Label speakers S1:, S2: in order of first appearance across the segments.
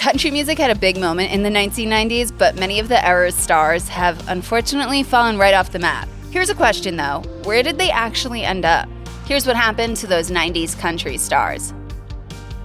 S1: Country music had a big moment in the 1990s, but many of the era's stars have unfortunately fallen right off the map. Here's a question though, where did they actually end up? Here's what happened to those 90s country stars.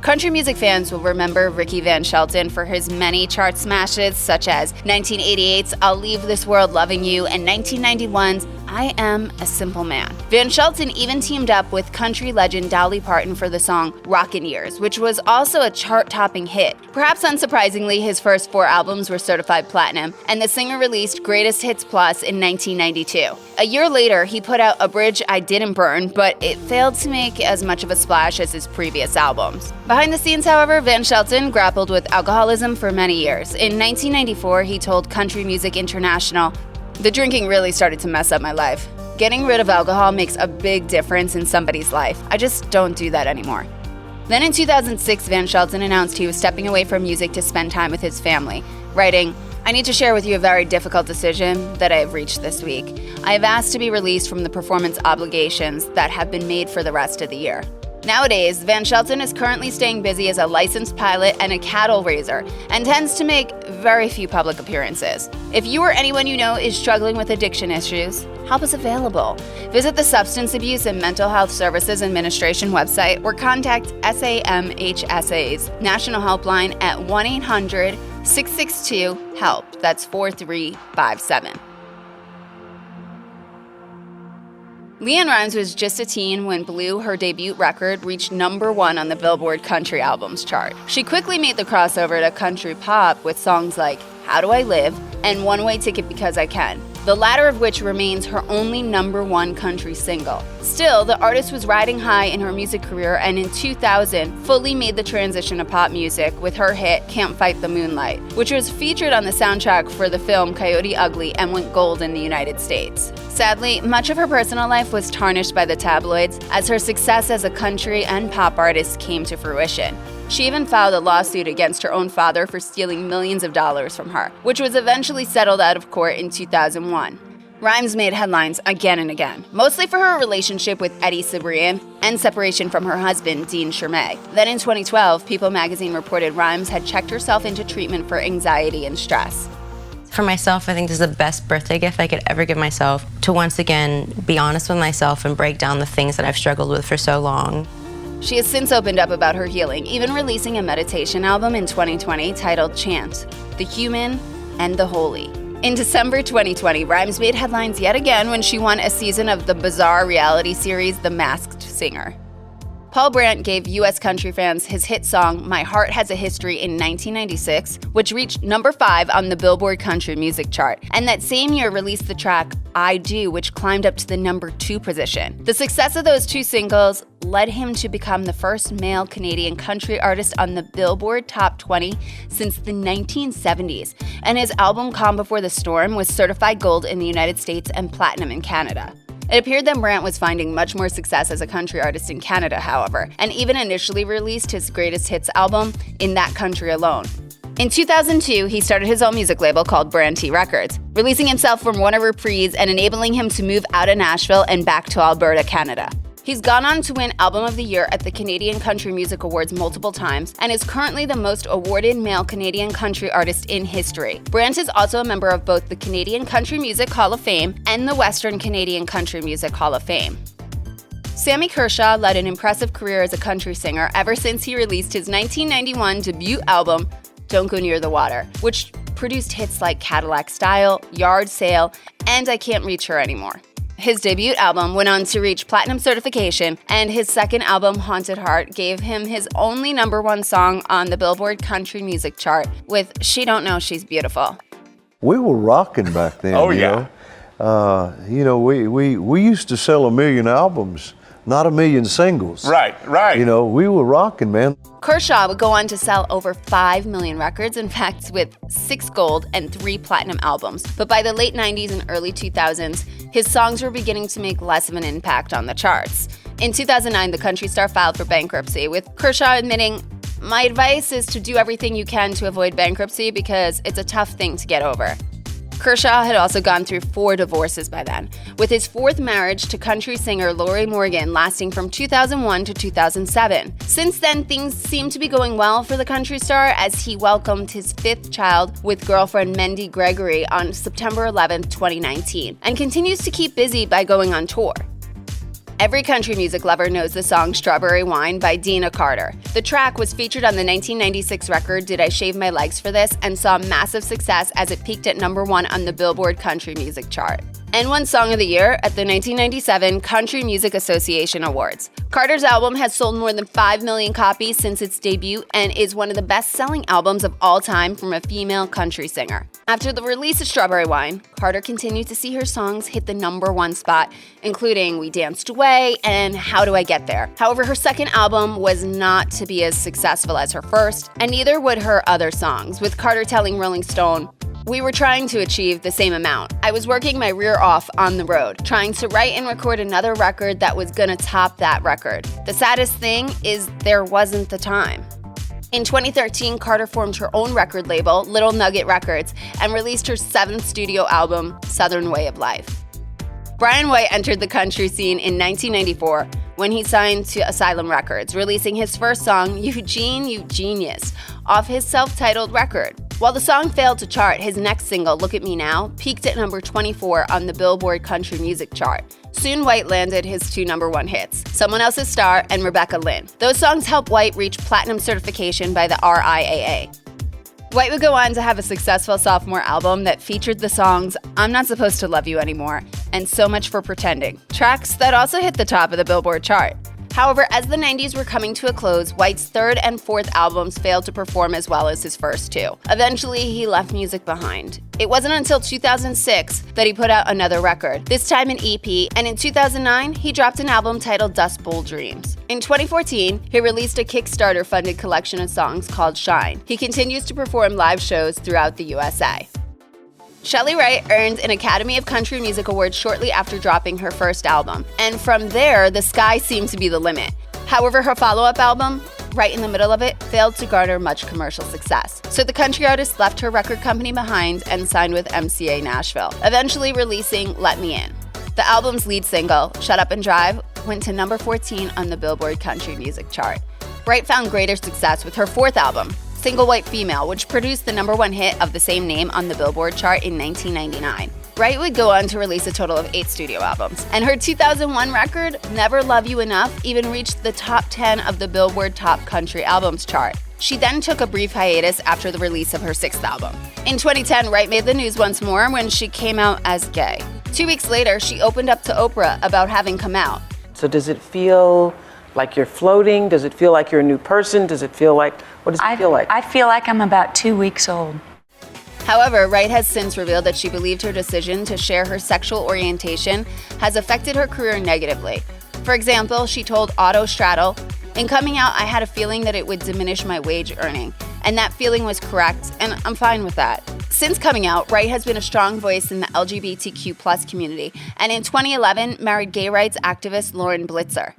S1: Country music fans will remember Ricky Van Shelton for his many chart smashes such as 1988's I'll Leave This World Loving You and 1991's I Am a Simple Man. Van Shelton even teamed up with country legend Dolly Parton for the song Rockin' Years, which was also a chart-topping hit. Perhaps unsurprisingly, his first 4 albums were certified platinum, and the singer released Greatest Hits Plus in 1992. A year later, he put out A Bridge I Didn't Burn, but it failed to make as much of a splash as his previous albums. Behind the scenes, however, Van Shelton grappled with alcoholism for many years. In 1994, he told Country Music International, "The drinking really started to mess up my life. Getting rid of alcohol makes a big difference in somebody's life. I just don't do that anymore." Then in 2006, Van Shelton announced he was stepping away from music to spend time with his family, writing, "I need to share with you a very difficult decision that I have reached this week. I have asked to be released from the performance obligations that have been made for the rest of the year." Nowadays, Van Shelton is currently staying busy as a licensed pilot and a cattle raiser, and tends to make very few public appearances. If you or anyone you know is struggling with addiction issues, help is available. Visit the Substance Abuse and Mental Health Services Administration website or contact SAMHSA's National Helpline at 1-800-662-HELP. That's 4357. LeAnn Rimes was just a teen when Blue, her debut record, reached #1 on the Billboard Country Albums chart. She quickly made the crossover to country pop with songs like How Do I Live and One Way Ticket Because I Can, the latter of which remains her only #1 country single. Still, the artist was riding high in her music career and in 2000 fully made the transition to pop music with her hit Can't Fight the Moonlight, which was featured on the soundtrack for the film Coyote Ugly and went gold in the United States. Sadly, much of her personal life was tarnished by the tabloids as her success as a country and pop artist came to fruition. She even filed a lawsuit against her own father for stealing millions of dollars from her, which was eventually settled out of court in 2001. Rimes made headlines again and again, mostly for her relationship with Eddie Cibrian and separation from her husband, Dean Chermet. Then in 2012, People magazine reported Rimes had checked herself into treatment for anxiety and stress.
S2: For myself, I think this is the best birthday gift I could ever give myself, to once again be honest with myself and break down the things that I've struggled with for so long.
S1: She has since opened up about her healing, even releasing a meditation album in 2020 titled Chant, The Human and the Holy. In December 2020, Rimes made headlines yet again when she won a season of the bizarre reality series The Masked Singer. Paul Brandt gave U.S. country fans his hit song My Heart Has a History in 1996, which reached #5 on the Billboard Country Music chart, and that same year released the track I Do, which climbed up to the #2 position. The success of those 2 singles led him to become the first male Canadian country artist on the Billboard Top 20 since the 1970s, and his album Calm Before the Storm was certified gold in the United States and platinum in Canada. It appeared that Brandt was finding much more success as a country artist in Canada, however, and even initially released his greatest hits album in that country alone. In 2002, he started his own music label called Brandt Records, releasing himself from Warner Reprise and enabling him to move out of Nashville and back to Alberta, Canada. He's gone on to win Album of the Year at the Canadian Country Music Awards multiple times and is currently the most awarded male Canadian country artist in history. Brandt is also a member of both the Canadian Country Music Hall of Fame and the Western Canadian Country Music Hall of Fame. Sammy Kershaw led an impressive career as a country singer ever since he released his 1991 debut album, Don't Go Near the Water, which produced hits like Cadillac Style, Yard Sale, and I Can't Reach Her Anymore. His debut album went on to reach platinum certification, and his second album, Haunted Heart, gave him his only #1 song on the Billboard Country Music chart with She Don't Know She's Beautiful.
S3: We were rocking back then.
S4: Oh, yeah.
S3: We used to sell 1 million albums, not 1 million singles.
S4: Right.
S3: We were rocking, man.
S1: Kershaw would go on to sell over 5 million records, in fact, with 6 gold and 3 platinum albums. But by the late 90s and early 2000s, his songs were beginning to make less of an impact on the charts. In 2009, the country star filed for bankruptcy, with Kershaw admitting, "My advice is to do everything you can to avoid bankruptcy because it's a tough thing to get over." Kershaw had also gone through 4 divorces by then, with his 4th marriage to country singer Lori Morgan lasting from 2001 to 2007. Since then, things seem to be going well for the country star as he welcomed his 5th child with girlfriend Mendy Gregory on September 11, 2019, and continues to keep busy by going on tour. Every country music lover knows the song Strawberry Wine by Deana Carter. The track was featured on the 1996 record Did I Shave My Legs for This and saw massive success as it peaked at #1 on the Billboard Country Music chart. And won Song of the Year at the 1997 Country Music Association Awards. Carter's album has sold more than 5 million copies since its debut and is one of the best-selling albums of all time from a female country singer. After the release of Strawberry Wine, Carter continued to see her songs hit the #1 spot, including We Danced Away and How Do I Get There. However, her second album was not to be as successful as her first, and neither would her other songs, with Carter telling Rolling Stone, "We were trying to achieve the same amount. I was working my rear off on the road, trying to write and record another record that was gonna top that record. The saddest thing is there wasn't the time." In 2013, Carter formed her own record label, Little Nugget Records, and released her 7th studio album, Southern Way of Life. Bryan White entered the country scene in 1994 when he signed to Asylum Records, releasing his first song, Eugene, You Genius, off his self-titled record. While the song failed to chart, his next single, Look at Me Now, peaked at #24 on the Billboard Country Music chart. Soon, White landed his 2 #1 hits, Someone Else's Star and Rebecca Lynn. Those songs helped White reach platinum certification by the RIAA. White would go on to have a successful sophomore album that featured the songs I'm Not Supposed to Love You Anymore and So Much for Pretending, tracks that also hit the top of the Billboard chart. However, as the 90s were coming to a close, White's 3rd and 4th albums failed to perform as well as his first 2. Eventually, he left music behind. It wasn't until 2006 that he put out another record, this time an EP, and in 2009, he dropped an album titled Dust Bowl Dreams. In 2014, he released a Kickstarter-funded collection of songs called Shine. He continues to perform live shows throughout the USA. Shelly Wright earned an Academy of Country Music Award shortly after dropping her first album, and from there, the sky seemed to be the limit. However, her follow-up album, right in the middle of it, failed to garner much commercial success. So the country artist left her record company behind and signed with MCA Nashville, eventually releasing Let Me In. The album's lead single, Shut Up and Drive, went to #14 on the Billboard Country Music chart. Wright found greater success with her 4th album, Single White Female, which produced the #1 hit of the same name on the Billboard chart in 1999. Wright would go on to release a total of 8 studio albums, and her 2001 record, Never Love You Enough, even reached the top 10 of the Billboard Top Country Albums chart. She then took a brief hiatus after the release of her 6th album. In 2010, Wright made the news once more when she came out as gay. 2 weeks later, she opened up to Oprah about having come out.
S4: So does it feel like you're floating? Does it feel like you're a new person? Does it feel like, what does it feel like?
S5: I feel like I'm about 2 weeks old.
S1: However, Wright has since revealed that she believed her decision to share her sexual orientation has affected her career negatively. For example, she told Otto Straddle, "In coming out, I had a feeling that it would diminish my wage earning, and that feeling was correct, and I'm fine with that." Since coming out, Wright has been a strong voice in the LGBTQ+ community, and in 2011 married gay rights activist Lauren Blitzer.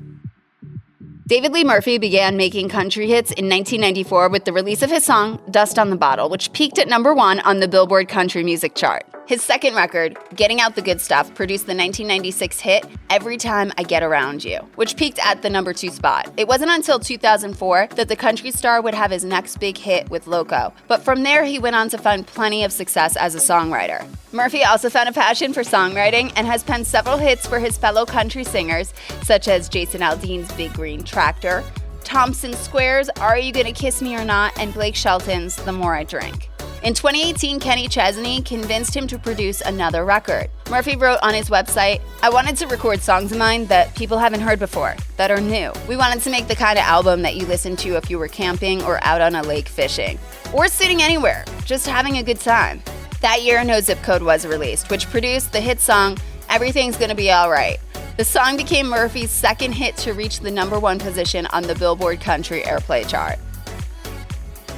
S1: David Lee Murphy began making country hits in 1994 with the release of his song, Dust on the Bottle, which peaked at #1 on the Billboard Country Music chart. His second record, Getting Out the Good Stuff, produced the 1996 hit, Every Time I Get Around You, which peaked at the #2 spot. It wasn't until 2004 that the country star would have his next big hit with Loco, but from there he went on to find plenty of success as a songwriter. Murphy also found a passion for songwriting and has penned several hits for his fellow country singers, such as Jason Aldean's Big Green Tractor, Thompson Square's Are You Gonna Kiss Me or Not, and Blake Shelton's The More I Drink. In 2018, Kenny Chesney convinced him to produce another record. Murphy wrote on his website, "I wanted to record songs of mine that people haven't heard before, that are new. We wanted to make the kind of album that you listen to if you were camping or out on a lake fishing, or sitting anywhere, just having a good time." That year, No Zip Code was released, which produced the hit song, Everything's Gonna Be Alright. The song became Murphy's second hit to reach the #1 position on the Billboard Country Airplay chart.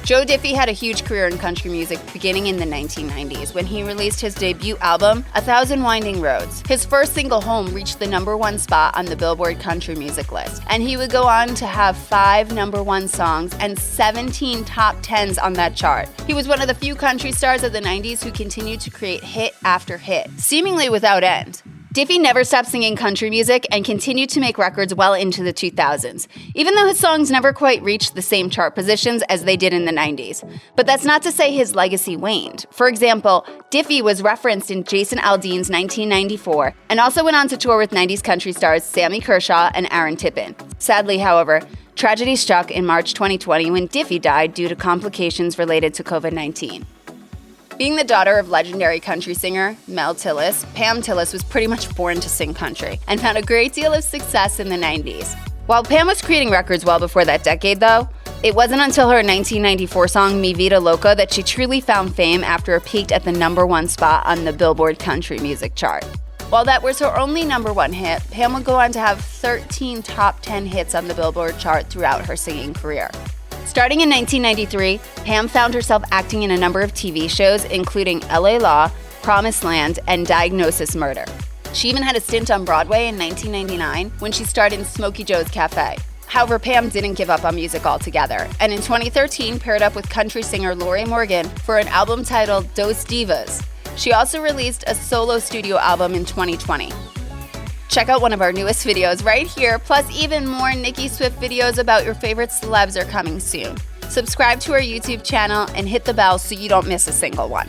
S1: Joe Diffie had a huge career in country music beginning in the 1990s when he released his debut album, A Thousand Winding Roads. His first single, Home, reached the #1 spot on the Billboard country music list, and he would go on to have 5 #1 songs and 17 top 10s on that chart. He was one of the few country stars of the 90s who continued to create hit after hit, seemingly without end. Diffie never stopped singing country music and continued to make records well into the 2000s, even though his songs never quite reached the same chart positions as they did in the 90s. But that's not to say his legacy waned. For example, Diffie was referenced in Jason Aldean's 1994 and also went on to tour with 90s country stars Sammy Kershaw and Aaron Tippin. Sadly, however, tragedy struck in March 2020 when Diffie died due to complications related to COVID-19. Being the daughter of legendary country singer Mel Tillis, Pam Tillis was pretty much born to sing country and found a great deal of success in the 90s. While Pam was creating records well before that decade, though, it wasn't until her 1994 song Mi Vida Loca that she truly found fame after it peaked at the #1 spot on the Billboard country music chart. While that was her only #1 hit, Pam would go on to have 13 top 10 hits on the Billboard chart throughout her singing career. Starting in 1993, Pam found herself acting in a number of TV shows, including LA Law, Promised Land, and Diagnosis Murder. She even had a stint on Broadway in 1999 when she starred in Smokey Joe's Cafe. However, Pam didn't give up on music altogether, and in 2013 paired up with country singer Lori Morgan for an album titled Dos Divas. She also released a solo studio album in 2020. Check out one of our newest videos right here, plus even more Nicki Swift videos about your favorite celebs are coming soon. Subscribe to our YouTube channel and hit the bell so you don't miss a single one.